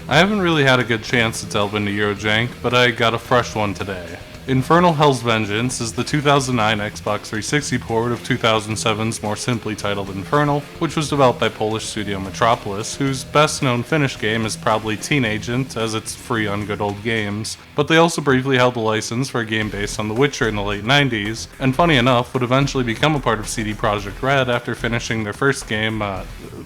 I haven't really had a good chance to delve into Eurojank, but I got a fresh one today. Infernal Hell's Vengeance is the 2009 Xbox 360 port of 2007's more simply titled Infernal, which was developed by Polish studio Metropolis, whose best known Finnish game is probably Teen Agent, as it's free on good old games, but they also briefly held the license for a game based on The Witcher in the late 90s, and funny enough, would eventually become a part of CD Projekt Red after finishing their first game,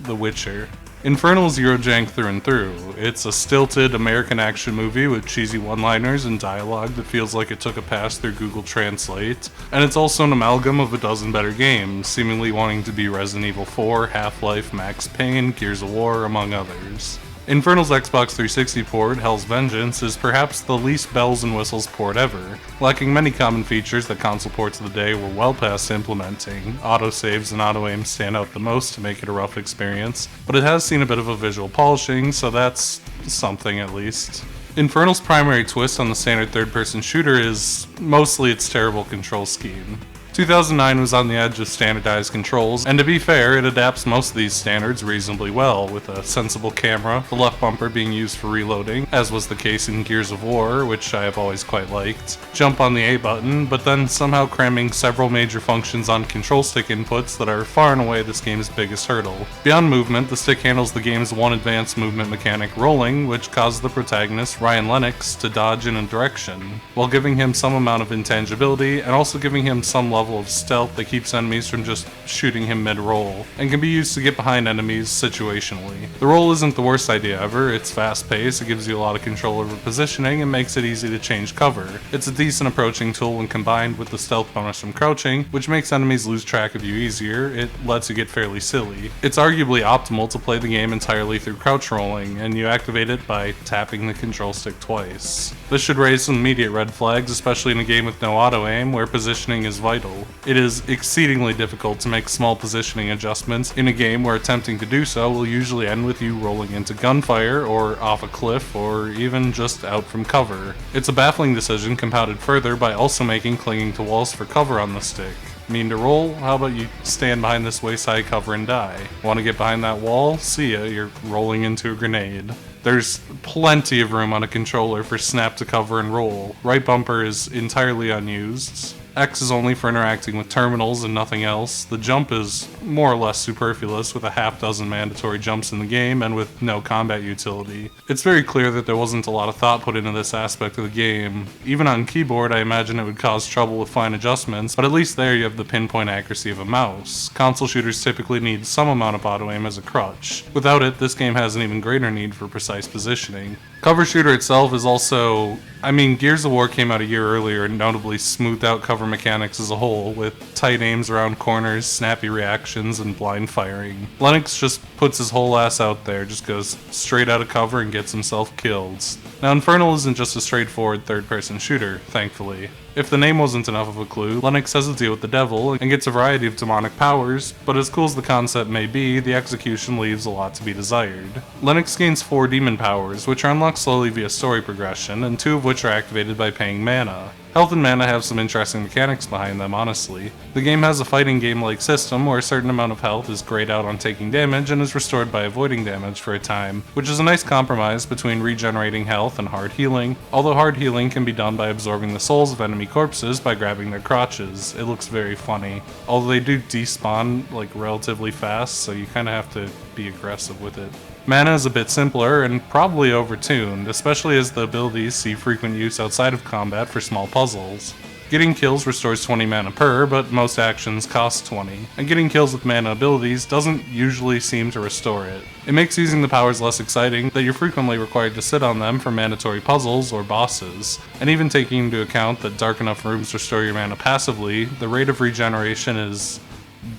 The Witcher. Infernal is Eurojank through and through. It's a stilted American action movie with cheesy one-liners and dialogue that feels like it took a pass through Google Translate, and it's also an amalgam of a dozen better games, seemingly wanting to be Resident Evil 4, Half-Life, Max Payne, Gears of War, among others. Infernal's Xbox 360 port, Hell's Vengeance, is perhaps the least bells and whistles port ever, lacking many common features that console ports of the day were well past implementing. Autosaves and auto-aim stand out the most to make it a rough experience, but it has seen a bit of a visual polishing, so that's something at least. Infernal's primary twist on the standard third-person shooter is mostly its terrible control scheme. 2009 was on the edge of standardized controls, and to be fair, it adapts most of these standards reasonably well, with a sensible camera, the left bumper being used for reloading, as was the case in Gears of War, which I have always quite liked, jump on the A button, but then somehow cramming several major functions on control stick inputs that are far and away this game's biggest hurdle. Beyond movement, the stick handles the game's one advanced movement mechanic, rolling, which causes the protagonist, Ryan Lennox, to dodge in a direction, while giving him some amount of intangibility, and also giving him some level of stealth that keeps enemies from just shooting him mid-roll, and can be used to get behind enemies situationally. The roll isn't the worst idea ever, it's fast-paced, it gives you a lot of control over positioning, and makes it easy to change cover. It's a decent approaching tool when combined with the stealth bonus from crouching, which makes enemies lose track of you easier. It lets you get fairly silly. It's arguably optimal to play the game entirely through crouch rolling, and you activate it by tapping the control stick twice. This should raise some immediate red flags, especially in a game with no auto-aim, where positioning is vital. It is exceedingly difficult to make small positioning adjustments in a game where attempting to do so will usually end with you rolling into gunfire, or off a cliff, or even just out from cover. It's a baffling decision compounded further by also making clinging to walls for cover on the stick. Mean to roll? How about you stand behind this waist-high cover and die? Want to get behind that wall? See ya, you're rolling into a grenade. There's plenty of room on a controller for snap to cover and roll. Right bumper is entirely unused. X is only for interacting with terminals and nothing else. The jump is more or less superfluous, with a half dozen mandatory jumps in the game and with no combat utility. It's very clear that there wasn't a lot of thought put into this aspect of the game. Even on keyboard, I imagine it would cause trouble with fine adjustments, but at least there you have the pinpoint accuracy of a mouse. Console shooters typically need some amount of auto-aim as a crutch. Without it, this game has an even greater need for precise positioning. Cover shooter itself is also... Gears of War came out a year earlier and notably smoothed out cover mechanics as a whole, with tight aims around corners, snappy reactions, and blind firing. Lennox just puts his whole ass out there, just goes straight out of cover and gets himself killed. Now, Infernal isn't just a straightforward third-person shooter, thankfully. If the name wasn't enough of a clue, Lennox has to deal with the devil and gets a variety of demonic powers, but as cool as the concept may be, the execution leaves a lot to be desired. Lennox gains 4 demon powers, which are unlocked slowly via story progression, and 2 of which are activated by paying mana. Health and mana have some interesting mechanics behind them, honestly. The game has a fighting game-like system where a certain amount of health is grayed out on taking damage and is restored by avoiding damage for a time, which is a nice compromise between regenerating health and hard healing, although hard healing can be done by absorbing the souls of enemy corpses by grabbing their crotches. It looks very funny. Although they do despawn relatively fast, so you kinda have to be aggressive with it. Mana is a bit simpler and probably overtuned, especially as the abilities see frequent use outside of combat for small puzzles. Getting kills restores 20 mana per, but most actions cost 20, and getting kills with mana abilities doesn't usually seem to restore it. It makes using the powers less exciting that you're frequently required to sit on them for mandatory puzzles or bosses, and even taking into account that dark enough rooms restore your mana passively, the rate of regeneration is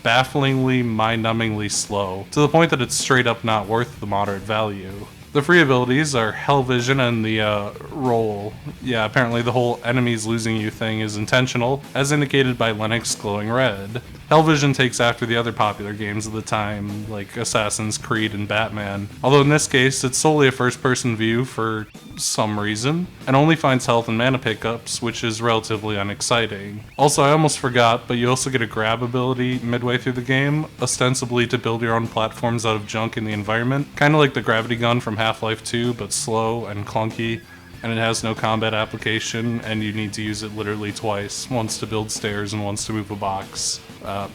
bafflingly, mind-numbingly slow, to the point that it's straight up not worth the moderate value. The free abilities are Hell Vision and the roll. Yeah, apparently the whole enemies losing you thing is intentional, as indicated by Lennox glowing red. Television takes after the other popular games of the time, like Assassin's Creed and Batman, although in this case it's solely a first-person view for some reason, and only finds health and mana pickups, which is relatively unexciting. Also, I almost forgot, but you also get a grab ability midway through the game, ostensibly to build your own platforms out of junk in the environment, kinda like the gravity gun from Half-Life 2, but slow and clunky, and it has no combat application, and you need to use it literally twice, once to build stairs and once to move a box.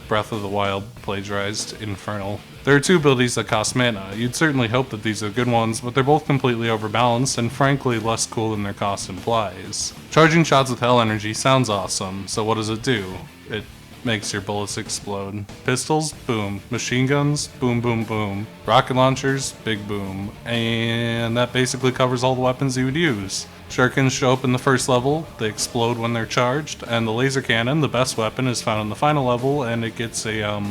Breath of the Wild plagiarized Infernal. There are two abilities that cost mana. You'd certainly hope that these are good ones, but they're both completely overbalanced and frankly less cool than their cost implies. Charging shots with hell energy sounds awesome, so what does it do? It makes your bullets explode. Pistols? Boom. Machine guns? Boom, boom, boom. Rocket launchers? Big boom. And that basically covers all the weapons you would use. Shurikens show up in the first level, they explode when they're charged, and the laser cannon, the best weapon, is found in the final level, and it gets a,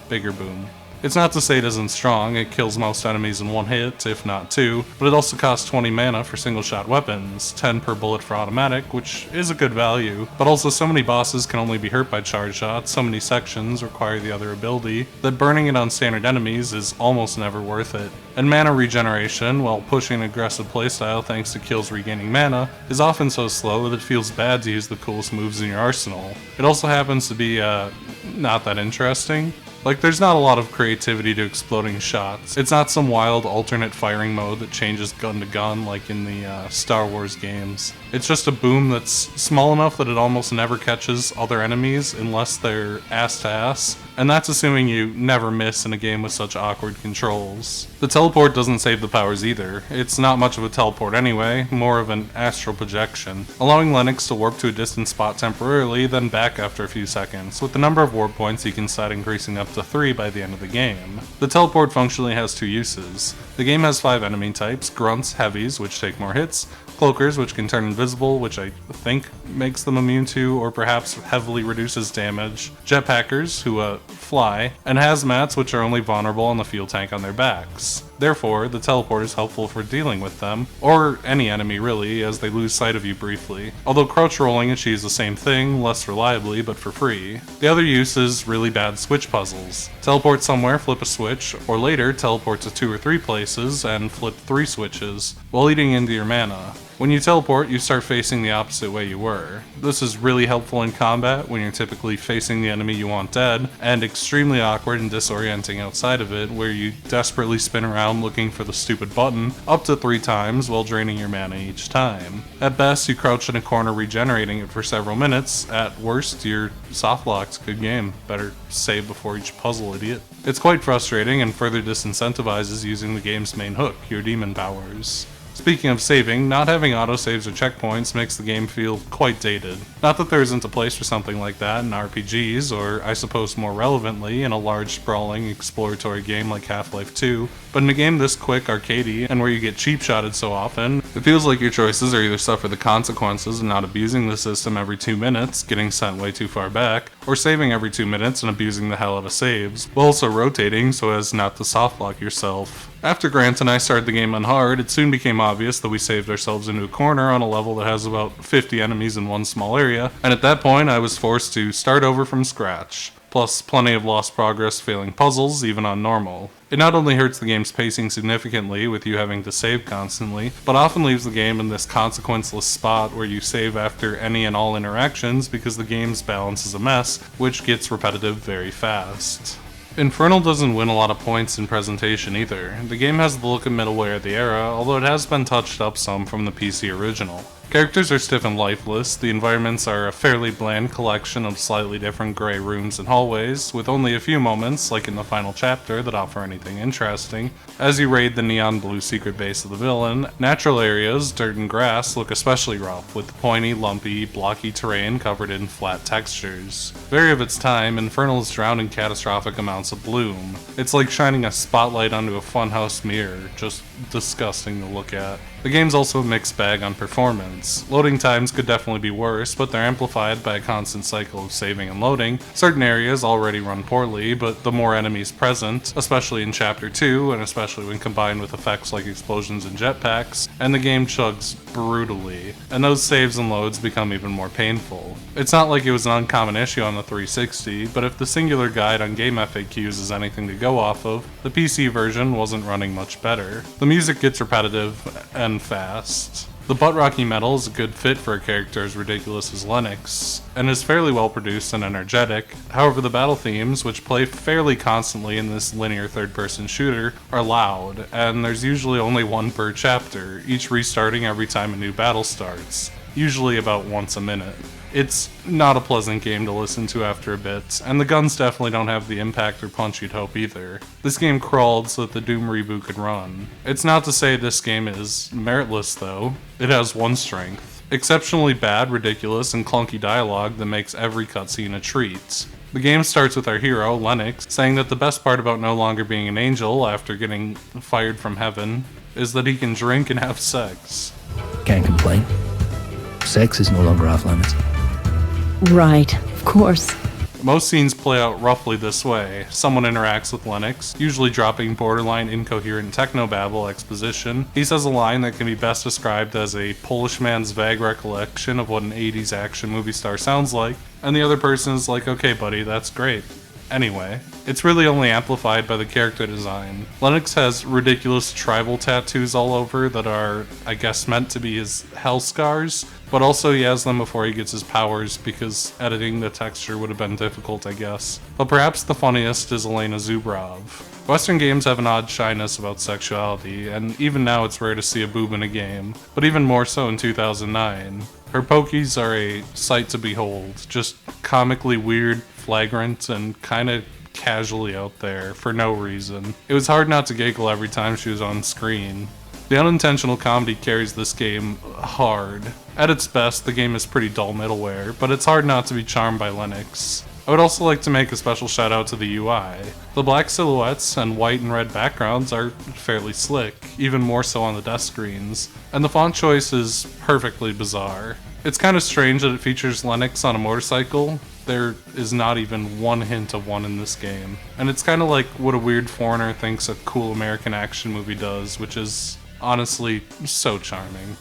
bigger boom. It's not to say it isn't strong, it kills most enemies in one hit, if not two, but it also costs 20 mana for single-shot weapons, 10 per bullet for automatic, which is a good value, but also so many bosses can only be hurt by charge shots, so many sections require the other ability, that burning it on standard enemies is almost never worth it. And mana regeneration, while pushing an aggressive playstyle thanks to kills regaining mana, is often so slow that it feels bad to use the coolest moves in your arsenal. It also happens to be, not that interesting. Like, there's not a lot of creativity to exploding shots. It's not some wild alternate firing mode that changes gun to gun like in the Star Wars games. It's just a boom that's small enough that it almost never catches other enemies unless they're ass to ass, and that's assuming you never miss in a game with such awkward controls. The teleport doesn't save the powers either. It's not much of a teleport anyway, more of an astral projection, allowing Lennox to warp to a distant spot temporarily, then back after a few seconds, with the number of warp points you can set increasing up to 3 by the end of the game. The teleport functionally has two uses. The game has 5 enemy types: grunts, heavies, which take more hits, cloakers, which can turn invisible, which I think makes them immune to or perhaps heavily reduces damage, jetpackers, who fly, and hazmats, which are only vulnerable on the fuel tank on their backs. Therefore, the teleport is helpful for dealing with them, or any enemy really, as they lose sight of you briefly. Although crouch rolling achieves the same thing, less reliably, but for free. The other use is really bad switch puzzles. Teleport somewhere, flip a switch, or later teleport to 2 or 3 places and flip 3 switches, while eating into your mana. When you teleport, you start facing the opposite way you were. This is really helpful in combat when you're typically facing the enemy you want dead, and extremely awkward and disorienting outside of it, where you desperately spin around looking for the stupid button up to 3 times while draining your mana each time. At best, you crouch in a corner regenerating it for several minutes. At worst, you're softlocked. Good game. Better save before each puzzle, idiot. It's quite frustrating and further disincentivizes using the game's main hook, your demon powers. Speaking of saving, not having autosaves or checkpoints makes the game feel quite dated. Not that there isn't a place for something like that in RPGs, or I suppose more relevantly in a large sprawling exploratory game like Half-Life 2, but in a game this quick, arcadey, and where you get cheap-shotted so often, it feels like your choices are either suffer the consequences of not abusing the system every 2 minutes, getting sent way too far back, or saving every 2 minutes and abusing the hell out of saves, while also rotating so as not to softlock yourself. After Grant and I started the game on hard, it soon became obvious that we saved ourselves into a corner on a level that has about 50 enemies in one small area, and at that point I was forced to start over from scratch. Plus plenty of lost progress failing puzzles, even on normal. It not only hurts the game's pacing significantly with you having to save constantly, but often leaves the game in this consequenceless spot where you save after any and all interactions because the game's balance is a mess, which gets repetitive very fast. Infernal doesn't win a lot of points in presentation either. The game has the look of middleware of the era, although it has been touched up some from the PC original. Characters are stiff and lifeless, the environments are a fairly bland collection of slightly different grey rooms and hallways, with only a few moments, like in the final chapter, that offer anything interesting. As you raid the neon blue secret base of the villain, natural areas, dirt and grass, look especially rough, with pointy, lumpy, blocky terrain covered in flat textures. Very of its time, Infernal is drowned in catastrophic amounts of bloom. It's like shining a spotlight onto a funhouse mirror, just disgusting to look at. The game's also a mixed bag on performance. Loading times could definitely be worse, but they're amplified by a constant cycle of saving and loading. Certain areas already run poorly, but the more enemies present, especially in Chapter 2, and especially when combined with effects like explosions and jetpacks, and the game chugs brutally, and those saves and loads become even more painful. It's not like it was an uncommon issue on the 360, but if the singular guide on game FAQs is anything to go off of, the PC version wasn't running much better. The music gets repetitive and fast. The butt-rocky metal is a good fit for a character as ridiculous as Lennox, and is fairly well produced and energetic. However, the battle themes, which play fairly constantly in this linear third-person shooter, are loud, and there's usually only one per chapter, each restarting every time a new battle starts, usually about once a minute. It's not a pleasant game to listen to after a bit, and the guns definitely don't have the impact or punch you'd hope either. This game crawled so that the Doom reboot could run. It's not to say this game is meritless though. It has one strength: exceptionally bad, ridiculous, and clunky dialogue that makes every cutscene a treat. The game starts with our hero, Lennox, saying that the best part about no longer being an angel after getting fired from heaven is that he can drink and have sex. Can't complain. Sex is no longer off limits. Right, of course. Most scenes play out roughly this way. Someone interacts with Lennox, usually dropping borderline incoherent technobabble exposition. He says a line that can be best described as a Polish man's vague recollection of what an 80s action movie star sounds like, and the other person is like, okay buddy, that's great. Anyway, it's really only amplified by the character design. Lennox has ridiculous tribal tattoos all over that are, I guess, meant to be his hell scars, but also he has them before he gets his powers because editing the texture would have been difficult, I guess. But perhaps the funniest is Elena Zubrov. Western games have an odd shyness about sexuality, and even now it's rare to see a boob in a game, but even more so in 2009. Her pokies are a sight to behold, just comically weird, flagrant, and kinda casually out there for no reason. It was hard not to giggle every time she was on screen. The unintentional comedy carries this game hard. At its best, the game is pretty dull middleware, but it's hard not to be charmed by Lennox. I would also like to make a special shout out to the UI. The black silhouettes and white and red backgrounds are fairly slick, even more so on the desk screens, and the font choice is perfectly bizarre. It's kind of strange that it features Lennox on a motorcycle. There is not even one hint of one in this game, and it's kind of like what a weird foreigner thinks a cool American action movie does, which is honestly so charming.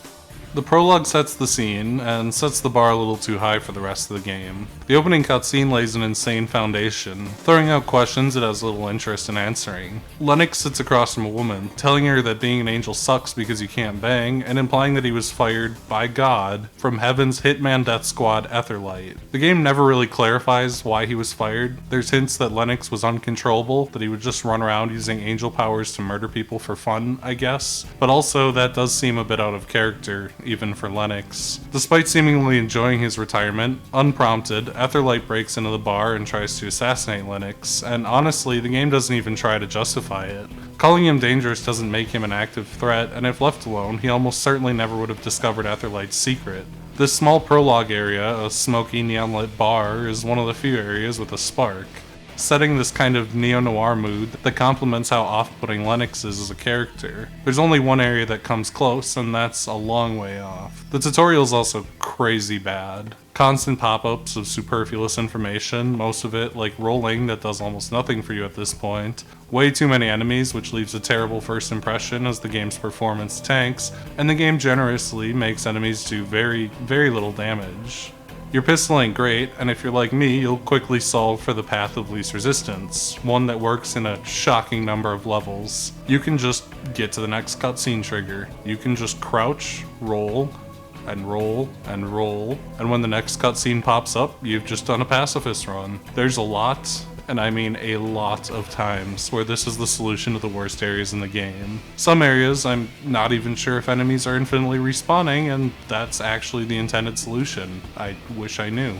The prologue sets the scene, and sets the bar a little too high for the rest of the game. The opening cutscene lays an insane foundation, throwing out questions it has little interest in answering. Lennox sits across from a woman, telling her that being an angel sucks because you can't bang, and implying that he was fired by God from Heaven's hitman death squad EtherLight. The game never really clarifies why he was fired. There's hints that Lennox was uncontrollable, that he would just run around using angel powers to murder people for fun, I guess, but also that does seem a bit out of character, even for Lennox. Despite seemingly enjoying his retirement, unprompted, EtherLight breaks into the bar and tries to assassinate Lennox, and honestly, the game doesn't even try to justify it. Calling him dangerous doesn't make him an active threat, and if left alone, he almost certainly never would have discovered EtherLight's secret. This small prologue area, a smoky neon-lit bar, is one of the few areas with a spark, setting this kind of neo-noir mood that complements how off-putting Lennox is as a character. There's only one area that comes close, and that's a long way off. The tutorial's also crazy bad. Constant pop-ups of superfluous information, most of it like rolling that does almost nothing for you at this point. Way too many enemies, which leaves a terrible first impression as the game's performance tanks, and the game generously makes enemies do very, very little damage. Your pistol ain't great, and if you're like me, you'll quickly solve for the path of least resistance, one that works in a shocking number of levels. You can just get to the next cutscene trigger. You can just crouch, roll, and roll, and roll, and when the next cutscene pops up, you've just done a pacifist run. There's a lot, and I mean a lot of times, where this is the solution to the worst areas in the game. Some areas, I'm not even sure if enemies are infinitely respawning, and that's actually the intended solution. I wish I knew.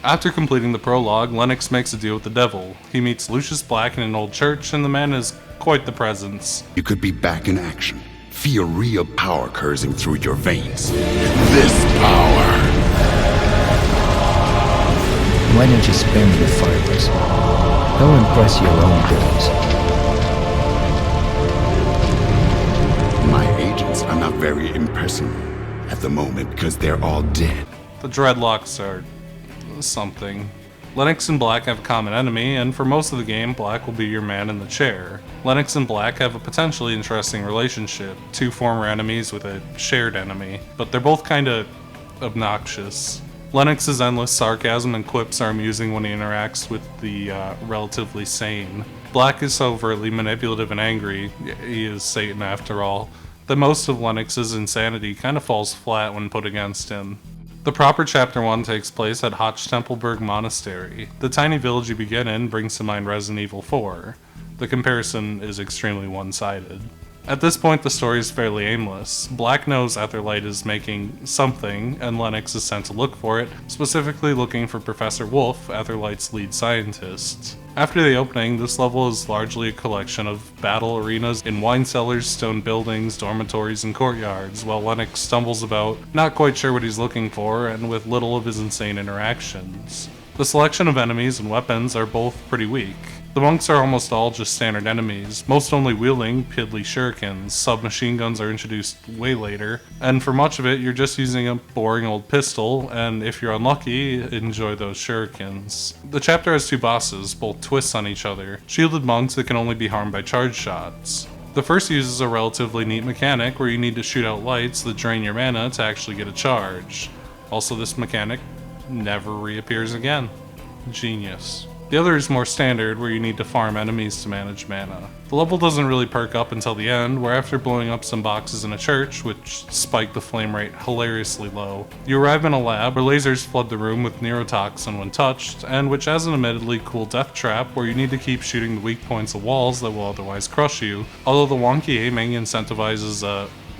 After completing the prologue, Lennox makes a deal with the devil. He meets Lucius Black in an old church, and the man is quite the presence. You could be back in action. Feel real power coursing through your veins. This power! Why don't you spare me the fireplace? Go impress your own girls. My agents are not very impressive at the moment because they're all dead. The dreadlocks are something. Lennox and Black have a common enemy, and for most of the game, Black will be your man in the chair. Lennox and Black have a potentially interesting relationship, two former enemies with a shared enemy, but they're both kinda obnoxious. Lennox's endless sarcasm and quips are amusing when he interacts with the relatively sane. Black is so overtly manipulative and angry, he is Satan after all, that most of Lennox's insanity kinda falls flat when put against him. The proper Chapter 1 takes place at Hochtempleberg Monastery. The tiny village you begin in brings to mind Resident Evil 4. The comparison is extremely one-sided. At this point, the story is fairly aimless. Black knows EtherLight is making something, and Lennox is sent to look for it, specifically looking for Professor Wolf, EtherLight's lead scientist. After the opening, this level is largely a collection of battle arenas in wine cellars, stone buildings, dormitories, and courtyards, while Lennox stumbles about, not quite sure what he's looking for, and with little of his insane interactions. The selection of enemies and weapons are both pretty weak. The monks are almost all just standard enemies, most only wielding piddly shurikens. Submachine guns are introduced way later, and for much of it you're just using a boring old pistol, and if you're unlucky, enjoy those shurikens. The chapter has two bosses, both twists on each other, shielded monks that can only be harmed by charge shots. The first uses a relatively neat mechanic where you need to shoot out lights that drain your mana to actually get a charge. Also, this mechanic never reappears again. Genius. The other is more standard, where you need to farm enemies to manage mana. The level doesn't really perk up until the end, where after blowing up some boxes in a church, which spike the flame rate hilariously low, you arrive in a lab where lasers flood the room with neurotoxin when touched, and which has an admittedly cool death trap where you need to keep shooting the weak points of walls that will otherwise crush you, although the wonky aiming incentivizes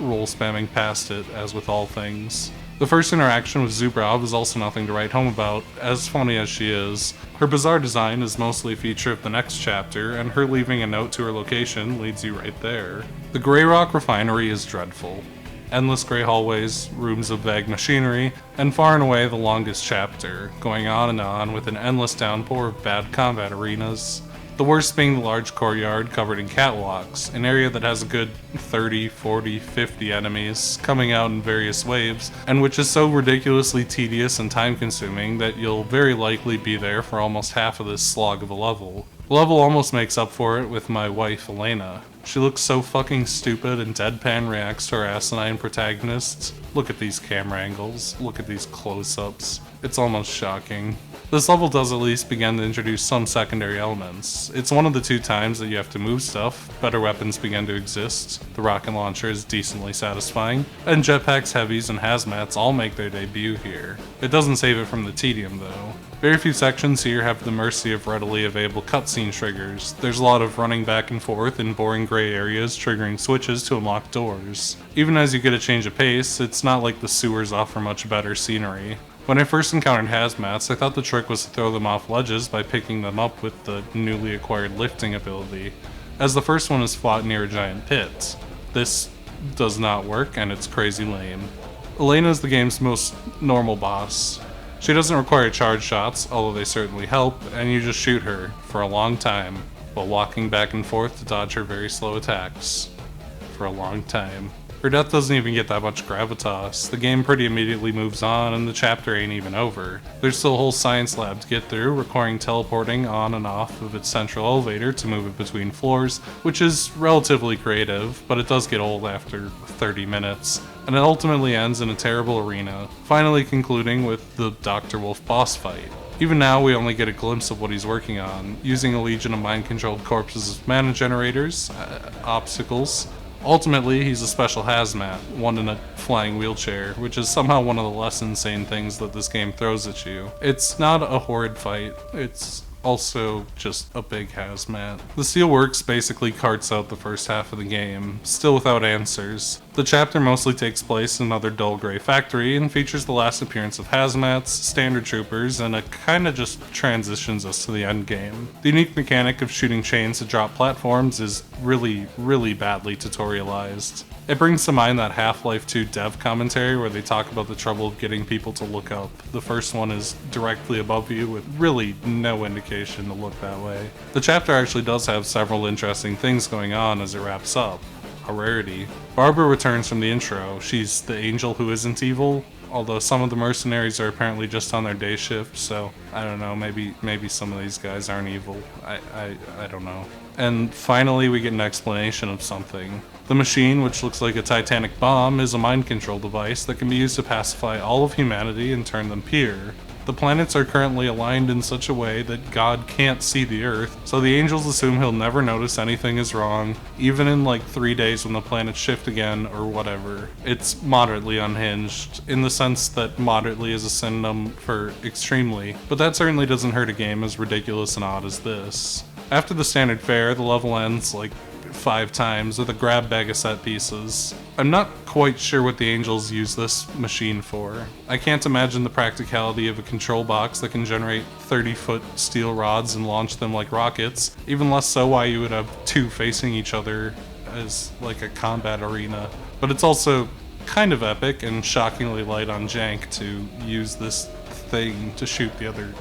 roll spamming past it, as with all things. The first interaction with Zubrov is also nothing to write home about, as funny as she is. Her bizarre design is mostly a feature of the next chapter, and her leaving a note to her location leads you right there. The Grey Rock Refinery is dreadful. Endless grey hallways, rooms of vague machinery, and far and away the longest chapter, going on and on with an endless downpour of bad combat arenas. The worst being the large courtyard covered in catwalks, an area that has a good 30, 40, 50 enemies coming out in various waves, and which is so ridiculously tedious and time-consuming that you'll very likely be there for almost half of this slog of a level. The level almost makes up for it with my wife, Elena. She looks so fucking stupid and deadpan reacts to our asinine protagonists. Look at these camera angles, look at these close-ups. It's almost shocking. This level does at least begin to introduce some secondary elements. It's one of the two times that you have to move stuff, better weapons begin to exist, the rocket launcher is decently satisfying, and jetpacks, heavies, and hazmats all make their debut here. It doesn't save it from the tedium though. Very few sections here have the mercy of readily available cutscene triggers. There's a lot of running back and forth in boring gray areas triggering switches to unlock doors. Even as you get a change of pace, it's not like the sewers offer much better scenery. When I first encountered hazmats, I thought the trick was to throw them off ledges by picking them up with the newly acquired lifting ability, as the first one is fought near a giant pit. This does not work, and it's crazy lame. Elena is the game's most normal boss. She doesn't require charge shots, although they certainly help, and you just shoot her for a long time, while walking back and forth to dodge her very slow attacks. For a long time. Her death doesn't even get that much gravitas. The game pretty immediately moves on, and the chapter ain't even over. There's still a whole science lab to get through, requiring teleporting on and off of its central elevator to move it between floors, which is relatively creative, but it does get old after 30 minutes, and it ultimately ends in a terrible arena, finally concluding with the Dr. Wolf boss fight. Even now, we only get a glimpse of what he's working on, using a legion of mind-controlled corpses as mana generators, obstacles. Ultimately, he's a special hazmat, one in a flying wheelchair, which is somehow one of the less insane things that this game throws at you. It's not a horrid fight, it's also just a big hazmat. The Steelworks basically carts out the first half of the game, still without answers. The chapter mostly takes place in another dull gray factory and features the last appearance of hazmats, standard troopers, and it kinda just transitions us to the end game. The unique mechanic of shooting chains to drop platforms is really, really badly tutorialized. It brings to mind that Half-Life 2 dev commentary where they talk about the trouble of getting people to look up. The first one is directly above you with really no indication to look that way. The chapter actually does have several interesting things going on as it wraps up. A rarity. Barbara returns from the intro. She's the angel who isn't evil. although some of the mercenaries are apparently just on their day shift, so I don't know, maybe some of these guys aren't evil. I don't know. And finally, we get an explanation of something. The machine, which looks like a titanic bomb, is a mind control device that can be used to pacify all of humanity and turn them pure. The planets are currently aligned in such a way that God can't see the Earth, so the angels assume he'll never notice anything is wrong, even in like 3 days when the planets shift again or whatever. It's moderately unhinged, in the sense that moderately is a synonym for extremely, but that certainly doesn't hurt a game as ridiculous and odd as this. After the standard fare, the level ends like 5 times with a grab bag of set pieces. I'm not quite sure what the angels use this machine for. I can't imagine the practicality of a control box that can generate 30-foot steel rods and launch them like rockets, even less so why you would have 2 facing each other as like a combat arena. But it's also kind of epic and shockingly light on jank to use this thing to shoot the other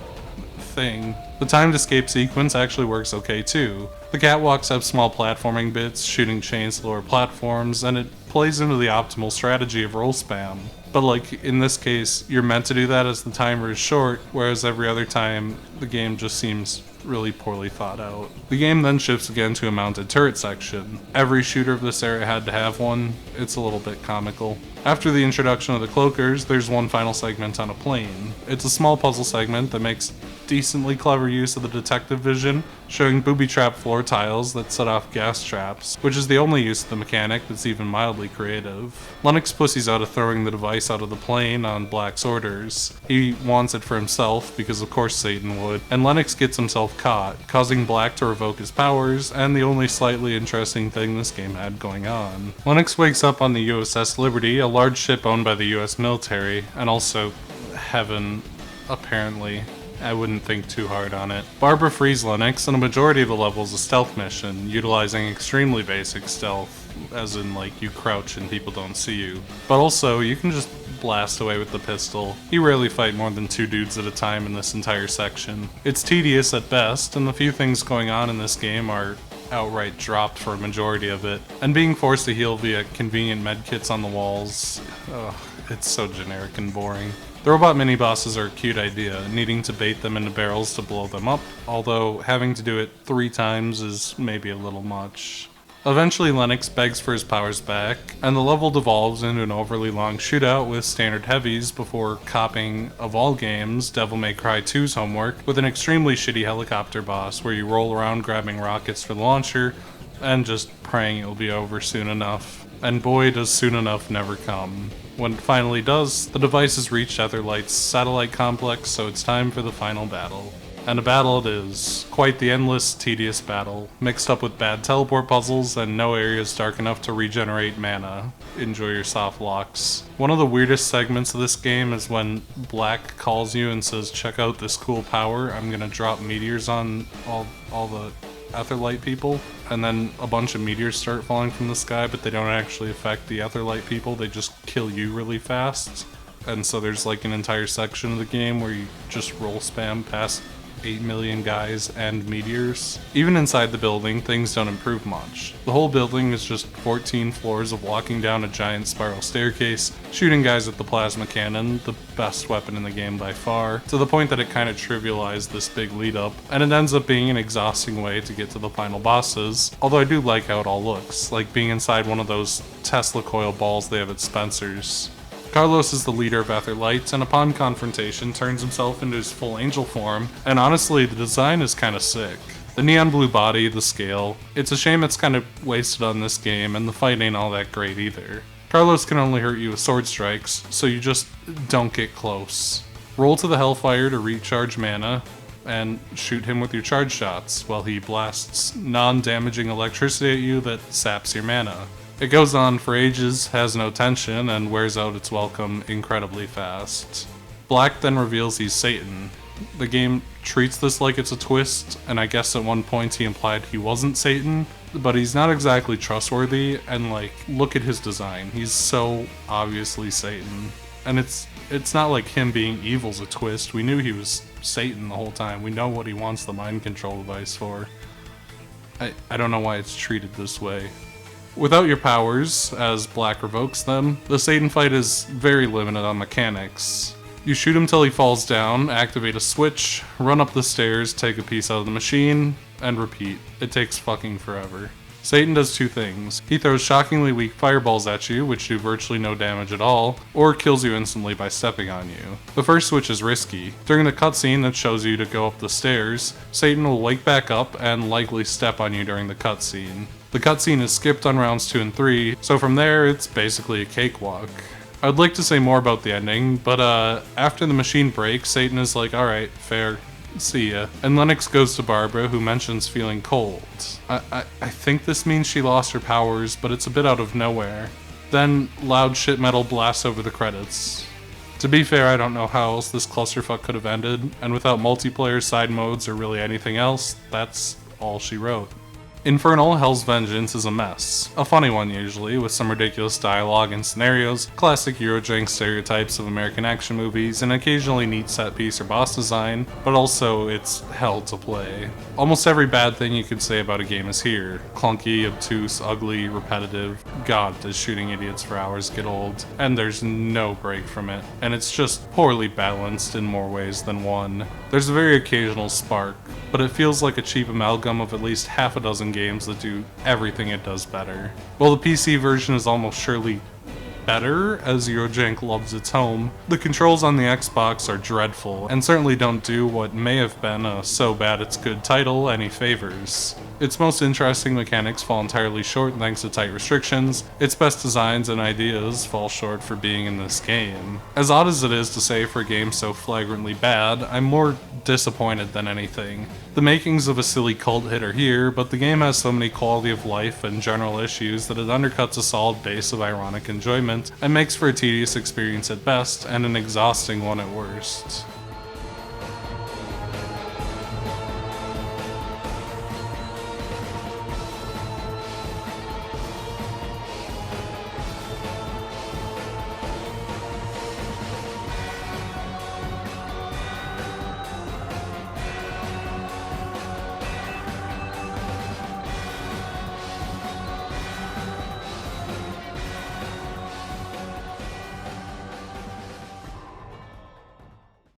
thing. The timed escape sequence actually works okay too. The catwalks have small platforming bits, shooting chains to lower platforms, and it plays into the optimal strategy of roll spam. But like in this case, you're meant to do that as the timer is short, whereas every other time the game just seems really poorly thought out. The game then shifts again to a mounted turret section. Every shooter of this era had to have one. It's a little bit comical. After the introduction of the cloakers, there's one final segment on a plane. It's a small puzzle segment that makes decently clever use of the detective vision, showing booby trap floor tiles that set off gas traps, which is the only use of the mechanic that's even mildly creative. Lennox pussies out of throwing the device out of the plane on Black's orders. He wants it for himself, because of course Satan would, and Lennox gets himself caught, causing Black to revoke his powers, and the only slightly interesting thing this game had going on. Lennox wakes up on the USS Liberty, a large ship owned by the US military, and also heaven, apparently. I wouldn't think too hard on it. Barbara frees Lennox, and a majority of the level is a stealth mission, utilizing extremely basic stealth, as in like you crouch and people don't see you. But also, you can just blast away with the pistol. You rarely fight more than 2 dudes at a time in this entire section. It's tedious at best, and the few things going on in this game are outright dropped for a majority of it, and being forced to heal via convenient medkits on the walls, it's so generic and boring. The robot mini-bosses are a cute idea, needing to bait them into barrels to blow them up, although having to do it 3 times is maybe a little much. Eventually Lennox begs for his powers back, and the level devolves into an overly long shootout with standard heavies before copying, of all games, Devil May Cry 2's homework with an extremely shitty helicopter boss where you roll around grabbing rockets for the launcher and just praying it'll be over soon enough. And boy, does soon enough never come. When it finally does, the device has reached EtherLight's satellite complex, so it's time for the final battle. And a battle it is. Quite the endless, tedious battle, mixed up with bad teleport puzzles and no areas dark enough to regenerate mana. Enjoy your soft locks. One of the weirdest segments of this game is when Black calls you and says, check out this cool power, I'm gonna drop meteors on all the EtherLight people, and then a bunch of meteors start falling from the sky, but they don't actually affect the EtherLight people, they just kill you really fast. And so there's like an entire section of the game where you just roll spam past 8 million guys and meteors. Even inside the building, things don't improve much. The whole building is just 14 floors of walking down a giant spiral staircase, shooting guys with the plasma cannon, the best weapon in the game by far, to the point that it kind of trivialized this big lead up, and it ends up being an exhausting way to get to the final bosses, although I do like how it all looks, like being inside one of those Tesla coil balls they have at Spencer's. Carlos is the leader of EtherLight, and upon confrontation turns himself into his full angel form, and honestly, the design is kinda sick. The neon blue body, the scale, it's a shame it's kind of wasted on this game, and the fight ain't all that great either. Carlos can only hurt you with sword strikes, so you just don't get close. Roll to the Hellfire to recharge mana, and shoot him with your charge shots, while he blasts non-damaging electricity at you that saps your mana. It goes on for ages, has no tension, and wears out its welcome incredibly fast. Black then reveals he's Satan. The game treats this like it's a twist, and I guess at one point he implied he wasn't Satan, but he's not exactly trustworthy, and like, look at his design. He's so obviously Satan. And it's not like him being evil's a twist. We knew he was Satan the whole time. We know what he wants the mind control device for. I don't know why it's treated this way. Without your powers, as Black revokes them, the Satan fight is very limited on mechanics. You shoot him till he falls down, activate a switch, run up the stairs, take a piece out of the machine, and repeat. It takes fucking forever. Satan does two things. He throws shockingly weak fireballs at you, which do virtually no damage at all, or kills you instantly by stepping on you. The first switch is risky. During the cutscene that shows you to go up the stairs, Satan will wake back up and likely step on you during the cutscene. The cutscene is skipped on rounds 2 and 3, so from there it's basically a cakewalk. I'd like to say more about the ending, but after the machine breaks, Satan is like, alright, fair. See ya. And Lennox goes to Barbara, who mentions feeling cold. I think this means she lost her powers, but it's a bit out of nowhere. Then, loud shit metal blasts over the credits. To be fair, I don't know how else this clusterfuck could have ended, and without multiplayer, side modes, or really anything else, that's all she wrote. Infernal: Hell's Vengeance is a mess. A funny one usually, with some ridiculous dialogue and scenarios, classic Eurojank stereotypes of American action movies, and occasionally neat set piece or boss design, but also it's hell to play. Almost every bad thing you could say about a game is here. Clunky, obtuse, ugly, repetitive. God, does shooting idiots for hours get old. And there's no break from it. And it's just poorly balanced in more ways than one. There's a very occasional spark, but it feels like a cheap amalgam of at least half a dozen games that do everything it does better. While the PC version is almost surely better, as Eurojank loves its home, the controls on the Xbox are dreadful, and certainly don't do what may have been a so bad it's good title any favors. Its most interesting mechanics fall entirely short thanks to tight restrictions, its best designs and ideas fall short for being in this game. As odd as it is to say for a game so flagrantly bad, I'm more disappointed than anything. The makings of a silly cult hit are here, but the game has so many quality of life and general issues that it undercuts a solid base of ironic enjoyment and makes for a tedious experience at best and an exhausting one at worst.